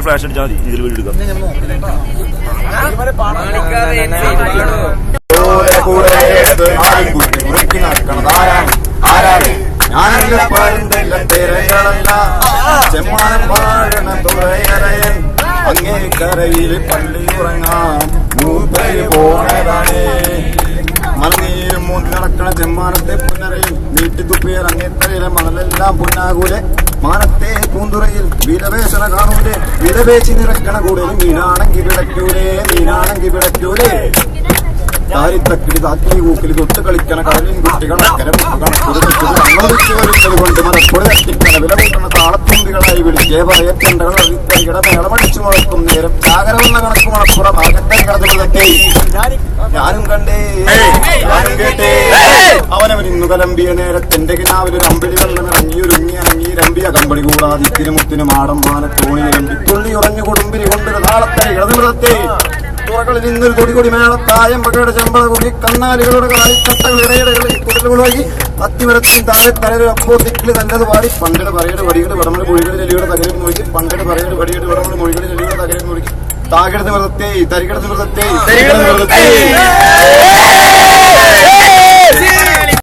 Flash അടിച്ചാൽ മതി, ഇതിൽ വീട് എടുക്കാം. ചെമ്മാനം പാഴണ തുറയറയൻ അങ്ങേ കരയിൽ പള്ളിയുറങ്ങാം മൂപ്പര് പോണതാണേ. മലനീരും മൂന്ന് നടക്കണ ചെമ്മാനത്തെ പുന്നരയിൽ വീട്ടിത്തുപ്പിയർ അങ്ങേത്തരയിലെ മണലെല്ലാം പൊന്നാകൂലെ. മാനത്തെ പൂന്തുറയിൽ വീരവേശന കാണൂലേ, വീരവേശി നിറക്കണ കൂടുതൽ മീനാണെങ്കി വിളക്കൂലേ, മീനാണെങ്കി വിളക്കൂലേ. താരിത്തക്കിടി താക്കി കൂക്കിൽ തൊട്ട് കളിക്കണ കടലിൻ കുട്ടികളെ കൊണ്ട് മരപ്പൊടി തട്ടിക്കണ വില കൂട്ടണ താളത്തുമ്പികളായി വിളിച്ചേ പറയറ്റണ്ടകൾ അഴിത്തരികട മേളമടിച്ചു മുളക്കും നേരം ചാകരവെന്ന കണക്ക് മണപ്പുറം ആകത്തരികടത്തെ ഞാനും കണ്ടേ ഞാനും കേട്ടേ. അവനവനിന്നു കലമ്പിയ നേരത്തെന്റെ കിനാവിലൊരു അമ്പിളി വെള്ളം ഇറങ്ങിയൊരുങ്ങി അനങ്ങി രമ്പിയ കമ്പളി കൂടാതെ തിരുമുത്തിനും ആടം മാനത്തോണി രമ്പി തുള്ളി ഉറഞ്ഞു കൊടുമ്പിരി കൊണ്ട് താളത്തരികടത്തെ തുറകളിൽ ഇന്നൊരു തൊടികൊടി മേളത്തായം പകയുടെ ചെമ്പള കൂടി കന്നാലികളുടെ കാലിക്കട്ടകൾ ഇടയിടകളിൽ കുടലുകളായി അത്തിമരത്തിൻ താഴെ തലയിൽ അപ്പോ തിക്കില് തന്നത് പാടി പണ്ടയുടെ പറയുടെ വടിയുടെ വടമല മൊഴികളിൽ എലിയുടെ തകരം മുഴുകി പണ്ടയുടെ പറയുടെ വടിയുടെ വടമല മൊഴികളിൽ എലിയുടെ തകരം മുഴുകി താകിടത്ത് മൃതത്തെ തരികിടത്ത് മൃതത്തെ